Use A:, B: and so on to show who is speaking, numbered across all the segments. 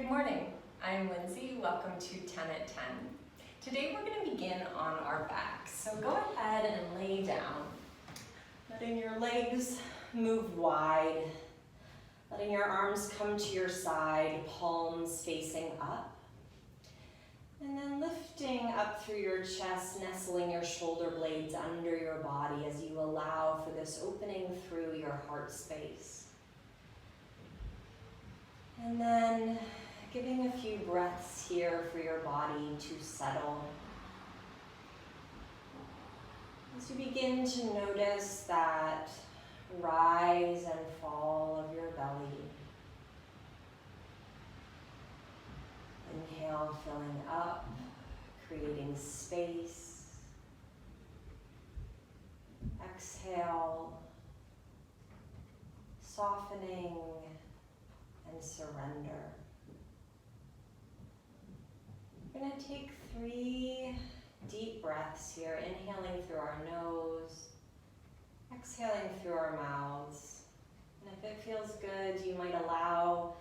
A: Good morning, I'm Lindsay. Welcome to 10 at 10. Today we're going to begin on our backs. So go ahead and lay down, letting your legs move wide, letting your arms come to your side, palms facing up. And then lifting up through your chest, nestling your shoulder blades under your body as you allow for this opening through your heart space. And then giving a few breaths here for your body to settle. As you begin to notice that rise and fall of your belly. Inhale, filling up, creating space. Exhale, softening and surrender. We're going to take 3 deep breaths here, inhaling through our nose, exhaling through our mouths. And if it feels good, you might allow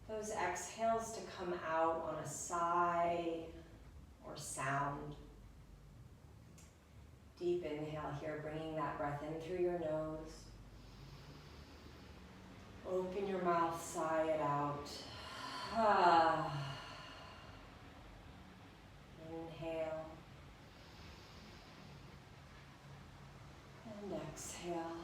A: those exhales to come out on a sigh or sound. Deep inhale here, bringing that breath in through your nose. Open your mouth, sigh it out. Inhale. And exhale.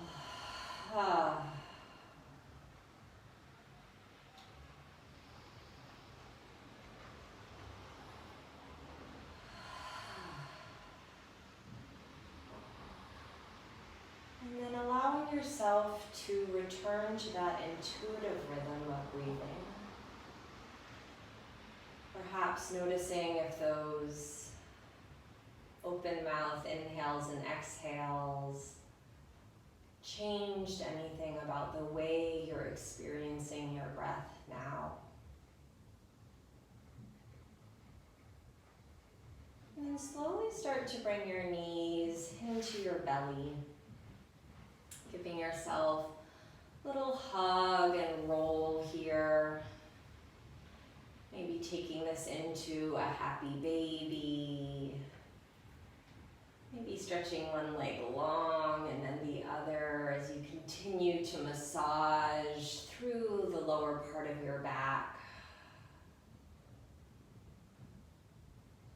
A: And then allowing yourself to return to that intuitive rhythm of breathing. Perhaps noticing if those open mouth inhales and exhales changed anything about the way you're experiencing your breath now. And then slowly start to bring your knees into your belly, giving yourself a little hug and roll here. Maybe taking this into a happy baby. Maybe stretching one leg long and then the other as you continue to massage through the lower part of your back.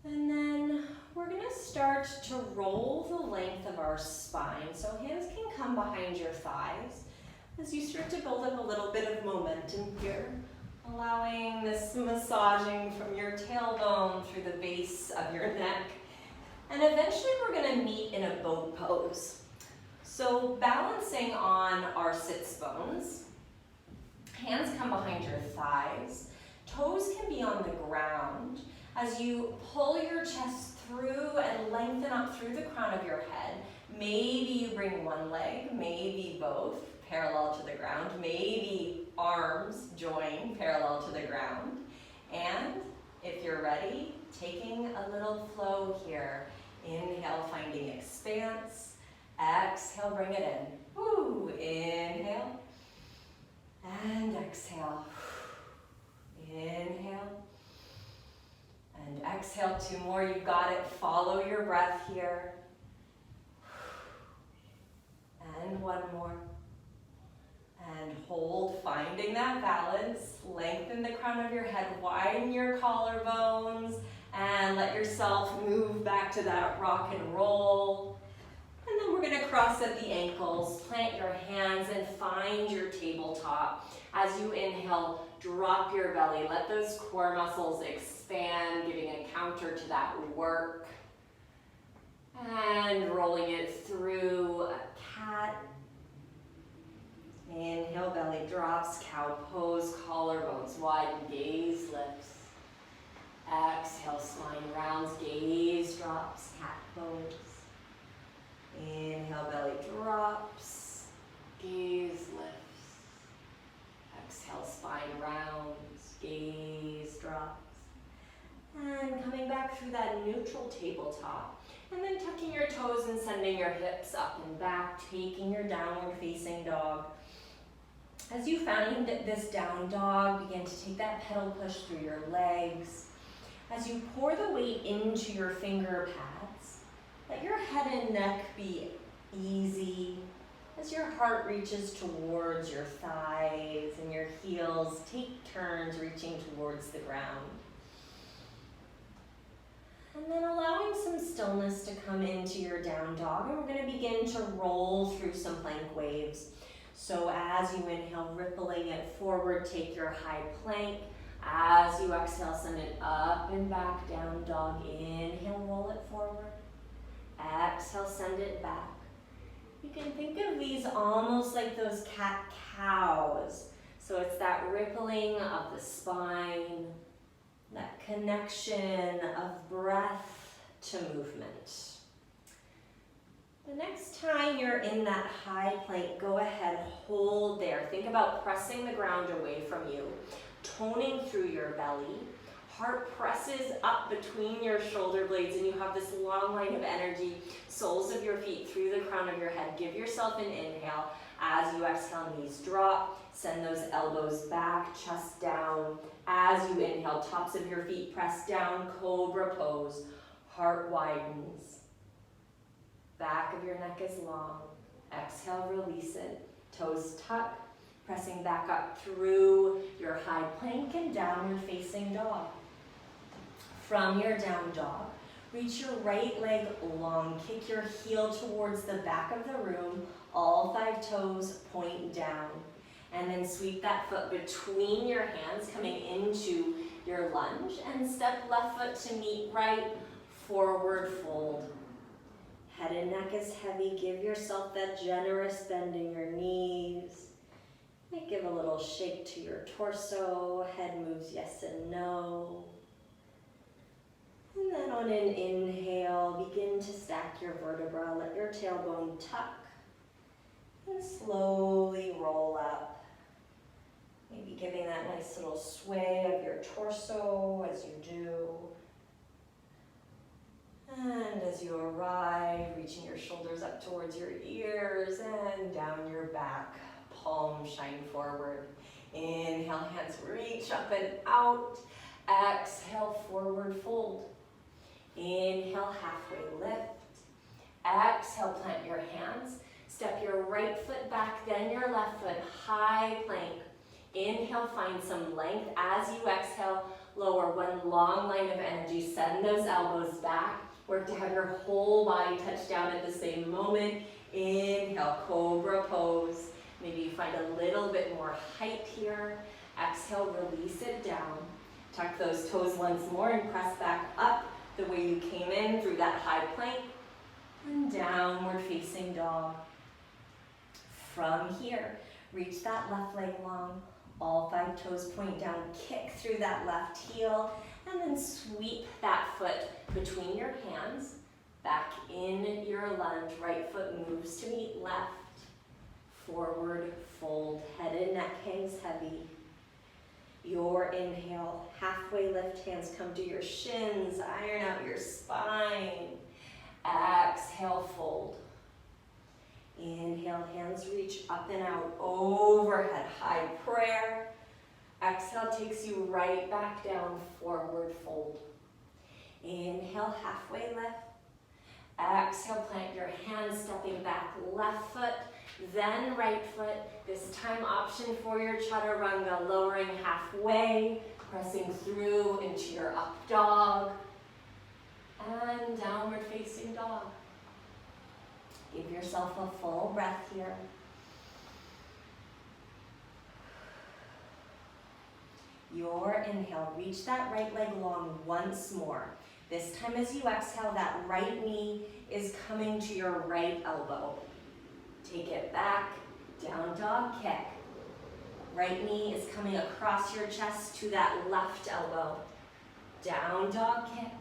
A: And then we're going to start to roll the length of our spine. So hands can come behind your thighs as you start to build up a little bit of momentum here. Allowing this massaging from your tailbone through the base of your neck. And eventually we're going to meet in a boat pose. So balancing on our sits bones, hands come behind your thighs, toes can be on the ground. As you pull your chest through and lengthen up through the crown of your head, maybe you bring one leg, maybe both, parallel to the ground, maybe arms join parallel to the ground. And if you're ready, taking a little flow here. Inhale, finding expanse. Exhale, bring it in. Woo. Inhale. And exhale. Inhale. And exhale, 2 more. You got it. Follow your breath here. And 1 more. And hold, finding that balance. Lengthen the crown of your head, widen your collarbones, and let yourself move back to that rock and roll. And then we're going to cross at the ankles, plant your hands, and find your tabletop. As you inhale, drop your belly. Let those core muscles expand, giving a counter to that work. And rolling it through a cat. Inhale, belly drops, cow pose, collarbones widen, gaze lifts. Exhale, spine rounds, gaze drops, cat pose. Inhale, belly drops, gaze lifts. Exhale, spine rounds, gaze drops. And coming back through that neutral tabletop. And then tucking your toes and sending your hips up and back, taking your downward facing dog. As you find this down dog, begin to take that pedal push through your legs. As you pour the weight into your finger pads, let your head and neck be easy. As your heart reaches towards your thighs and your heels, take turns reaching towards the ground. And then allowing some stillness to come into your down dog, and we're going to begin to roll through some plank waves. So as you inhale, rippling it forward, take your high plank. As you exhale, send it up and back, down dog. Inhale, roll it forward. Exhale, send it back. You can think of these almost like those cat-cows. So it's that rippling of the spine, that connection of breath to movement. The next time you're in that high plank, go ahead, hold there. Think about pressing the ground away from you, toning through your belly. Heart presses up between your shoulder blades and you have this long line of energy, soles of your feet through the crown of your head. Give yourself an inhale. As you exhale, knees drop. Send those elbows back, chest down. As you inhale, tops of your feet press down, cobra pose. Heart widens. Back of your neck is long. Exhale, release it. Toes tuck, pressing back up through your high plank and downward facing dog. From your down dog, reach your right leg long. Kick your heel towards the back of the room. All 5 toes point down. And then sweep that foot between your hands, coming into your lunge. And step left foot to meet right, forward fold. Head and neck is heavy. Give yourself that generous bend in your knees. May give a little shake to your torso. Head moves yes and no. And then on an inhale, begin to stack your vertebra. Let your tailbone tuck. And slowly roll up. Maybe giving that nice little sway of your torso as you do. And as you arrive, reaching your shoulders up towards your ears and down your back, palms shine forward. Inhale, hands reach up and out. Exhale, forward fold. Inhale, halfway lift. Exhale, plant your hands. Step your right foot back, then your left foot, high plank. Inhale, find some length. As you exhale, lower one long line of energy. Send those elbows back. Work to have your whole body touch down at the same moment. Inhale, cobra pose. Maybe you find a little bit more height here. Exhale, release it down. Tuck those toes once more and press back up the way you came in through that high plank. And downward facing dog. From here, reach that left leg long. All 5 toes point down, kick through that left heel, and then sweep that foot between your hands, back in your lunge. Right foot moves to meet left. Forward fold, head and neck hangs heavy. Your inhale, halfway lift, hands come to your shins, iron out your spine. Exhale, fold. Inhale, hands reach up and out, overhead, high prayer. Exhale takes you right back down, forward fold. Inhale, halfway lift. Exhale, plant your hands, stepping back, left foot, then right foot. This time option for your chaturanga, lowering halfway, pressing through into your up dog, and downward facing dog. Give yourself a full breath here. Your inhale, reach that right leg long once more. This time as you exhale, that right knee is coming to your right elbow. Take it back, down dog kick. Right knee is coming across your chest to that left elbow. Down dog kick.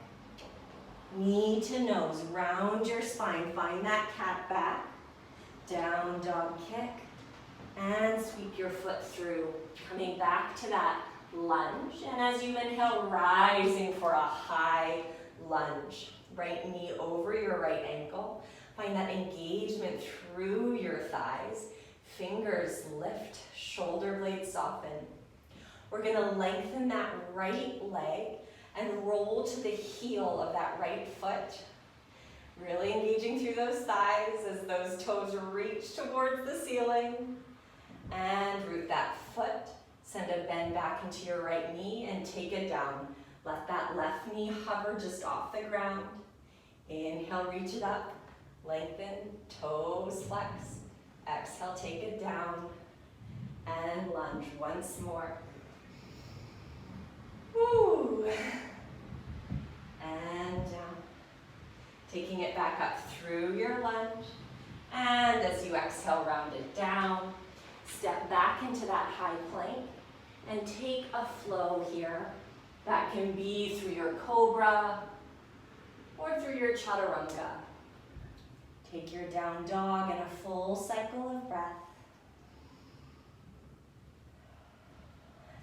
A: Knee to nose, round your spine, find that cat back. Down dog kick. And sweep your foot through, coming back to that lunge. And as you inhale, rising for a high lunge. Right knee over your right ankle. Find that engagement through your thighs. Fingers lift, shoulder blades soften. We're gonna lengthen that right leg and roll to the heel of that right foot. Really engaging through those thighs as those toes reach towards the ceiling. And root that foot. Send a bend back into your right knee and take it down. Let that left knee hover just off the ground. Inhale, reach it up. Lengthen, toes flex. Exhale, take it down. And lunge once more. Woo. And down. Taking it back up through your lunge. And as you exhale, round it down. Step back into that high plank and take a flow here. That can be through your cobra or through your chaturanga. Take your down dog and a full cycle of breath.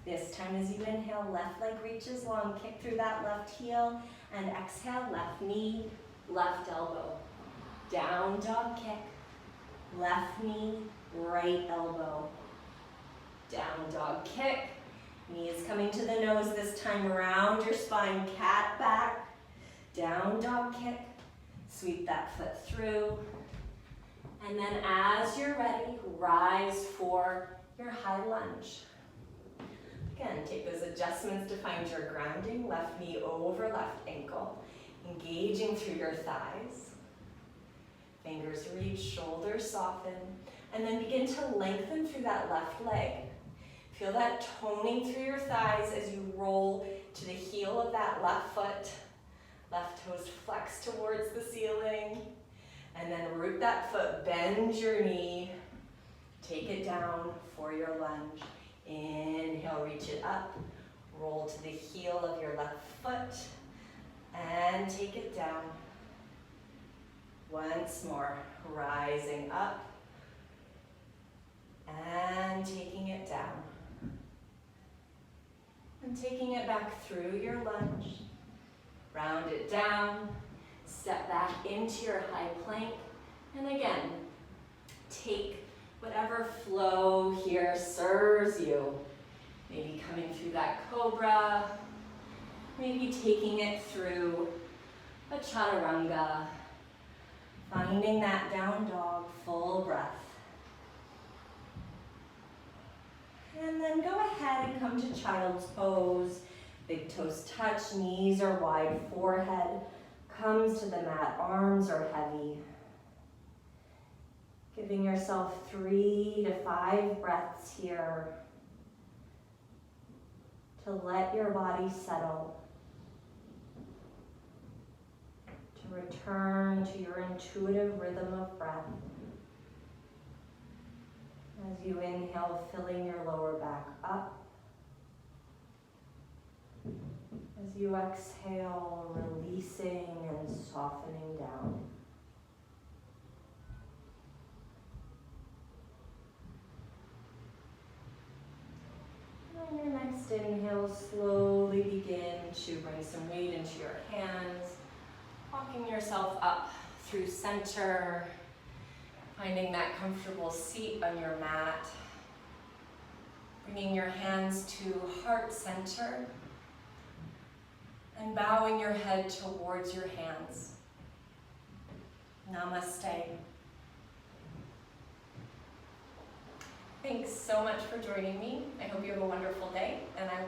A: This time as you inhale, left leg reaches long, kick through that left heel, and exhale, left knee, left elbow. Down dog kick, left knee, right elbow. Down dog kick, knees coming to the nose this time, round your spine, cat back. Down dog kick, sweep that foot through. And then as you're ready, rise for your high lunge. Again, take those adjustments to find your grounding, left knee over left ankle, engaging through your thighs. Fingers reach, shoulders soften, and then begin to lengthen through that left leg. Feel that toning through your thighs as you roll to the heel of that left foot. Left toes flex towards the ceiling. And then root that foot, bend your knee. Take it down for your lunge. Inhale, reach it up. Roll to the heel of your left foot. And take it down. Once more, rising up. And taking it down. And taking it back through your lunge. Round it down. Step back into your high plank. And again, take whatever flow here serves you. Maybe coming through that cobra. Maybe taking it through a chaturanga. Finding that down dog, full breath. And then go ahead and come to child's pose. Big toes touch, knees are wide, forehead comes to the mat, arms are heavy. Giving yourself 3 to 5 breaths here to let your body settle, to return to your intuitive rhythm of breath. As you inhale, filling your lower back up. As you exhale, releasing and softening down. On your next inhale, slowly begin to bring some weight into your hands, walking yourself up through center, finding that comfortable seat on your mat, bringing your hands to heart center, and bowing your head towards your hands. Namaste. Thanks so much for joining me. I hope you have a wonderful day, and I